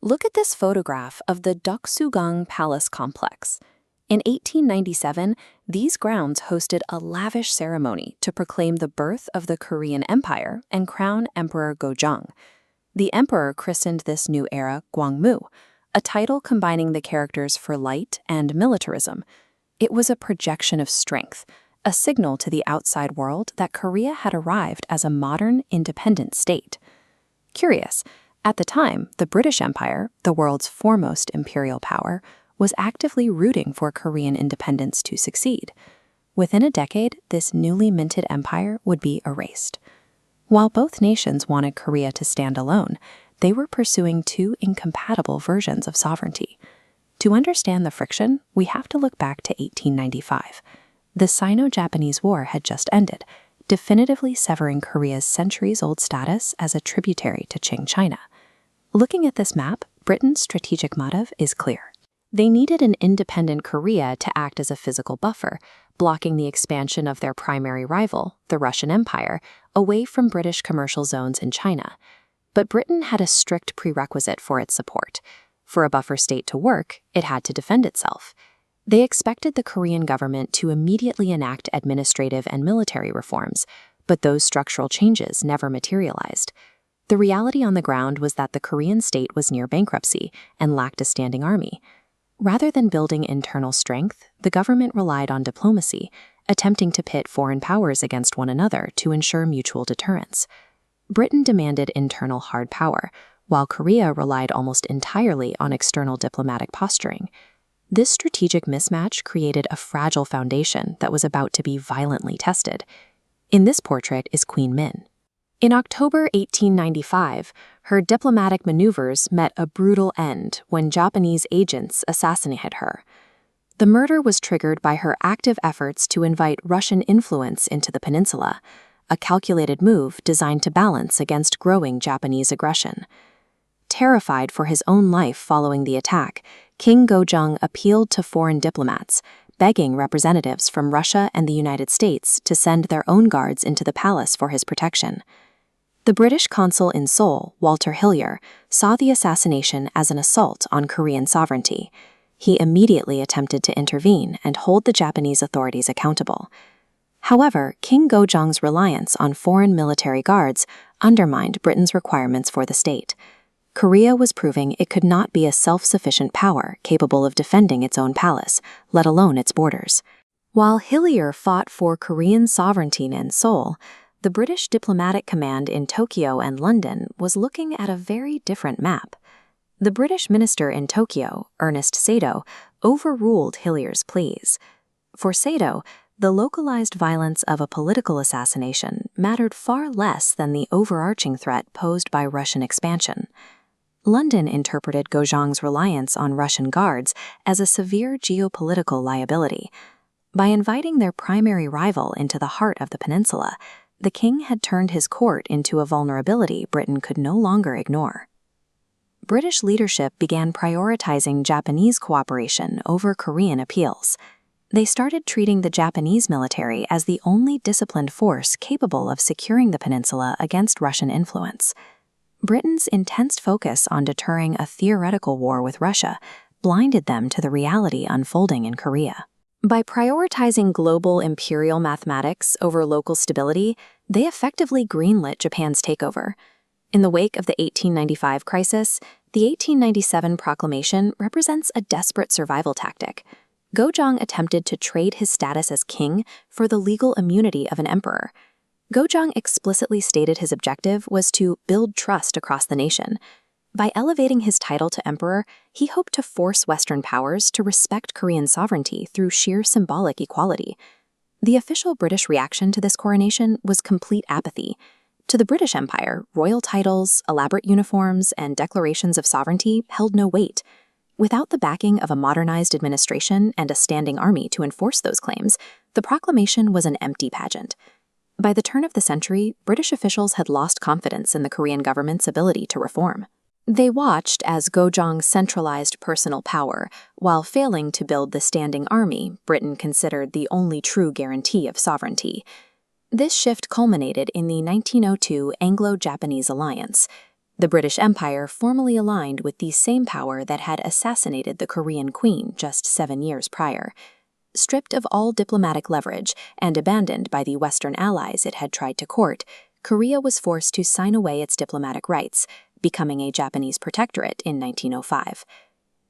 Look at this photograph of the Doksugang Palace complex. In 1897, these grounds hosted a lavish ceremony to proclaim the birth of the Korean Empire and crown Emperor Gojong. The emperor christened this new era Gwangmu, a title combining the characters for light and militarism. It was a projection of strength, a signal to the outside world that Korea had arrived as a modern, independent state. Curious, at the time, the British Empire, the world's foremost imperial power, was actively rooting for Korean independence to succeed. Within a decade, this newly minted empire would be erased. While both nations wanted Korea to stand alone, they were pursuing two incompatible versions of sovereignty. To understand the friction, we have to look back to 1895. The Sino-Japanese War had just ended, definitively severing Korea's centuries-old status as a tributary to Qing China. Looking at this map, Britain's strategic motive is clear. They needed an independent Korea to act as a physical buffer, blocking the expansion of their primary rival, the Russian Empire, away from British commercial zones in China. But Britain had a strict prerequisite for its support. For a buffer state to work, it had to defend itself. They expected the Korean government to immediately enact administrative and military reforms, but those structural changes never materialized. The reality on the ground was that the Korean state was near bankruptcy and lacked a standing army. Rather than building internal strength, the government relied on diplomacy, attempting to pit foreign powers against one another to ensure mutual deterrence. Britain demanded internal hard power, while Korea relied almost entirely on external diplomatic posturing. This strategic mismatch created a fragile foundation that was about to be violently tested. In this portrait is Queen Min. In October 1895, her diplomatic maneuvers met a brutal end when Japanese agents assassinated her. The murder was triggered by her active efforts to invite Russian influence into the peninsula, a calculated move designed to balance against growing Japanese aggression. Terrified for his own life following the attack, King Gojong appealed to foreign diplomats, begging representatives from Russia and the United States to send their own guards into the palace for his protection. The British consul in Seoul, Walter Hillier, saw the assassination as an assault on Korean sovereignty. He immediately attempted to intervene and hold the Japanese authorities accountable. However, King Gojong's reliance on foreign military guards undermined Britain's requirements for the state. Korea was proving it could not be a self-sufficient power capable of defending its own palace, let alone its borders. While Hillier fought for Korean sovereignty in Seoul, the British diplomatic command in Tokyo and London was looking at a very different map. The British minister in Tokyo, Ernest Sado, overruled Hillier's pleas. For Sado, the localized violence of a political assassination mattered far less than the overarching threat posed by Russian expansion. London interpreted Gojong's reliance on Russian guards as a severe geopolitical liability. By inviting their primary rival into the heart of the peninsula, the king had turned his court into a vulnerability Britain could no longer ignore. British leadership began prioritizing Japanese cooperation over Korean appeals. They started treating the Japanese military as the only disciplined force capable of securing the peninsula against Russian influence. Britain's intense focus on deterring a theoretical war with Russia blinded them to the reality unfolding in Korea. By prioritizing global imperial mathematics over local stability, they effectively greenlit Japan's takeover. In the wake of the 1895 crisis, the 1897 proclamation represents a desperate survival tactic. Gojong attempted to trade his status as king for the legal immunity of an emperor. Gojong explicitly stated his objective was to build trust across the nation. By elevating his title to emperor, he hoped to force Western powers to respect Korean sovereignty through sheer symbolic equality. The official British reaction to this coronation was complete apathy. To the British Empire, royal titles, elaborate uniforms, and declarations of sovereignty held no weight. Without the backing of a modernized administration and a standing army to enforce those claims, the proclamation was an empty pageant. By the turn of the century, British officials had lost confidence in the Korean government's ability to reform. They watched as Gojong centralized personal power, while failing to build the standing army Britain considered the only true guarantee of sovereignty. This shift culminated in the 1902 Anglo-Japanese alliance. The British Empire formally aligned with the same power that had assassinated the Korean queen just 7 years prior. Stripped of all diplomatic leverage and abandoned by the Western allies it had tried to court, Korea was forced to sign away its diplomatic rights, becoming a Japanese protectorate in 1905.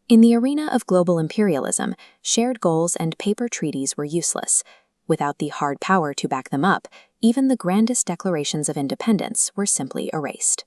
In the arena of global imperialism, shared goals and paper treaties were useless. Without the hard power to back them up, even the grandest declarations of independence were simply erased.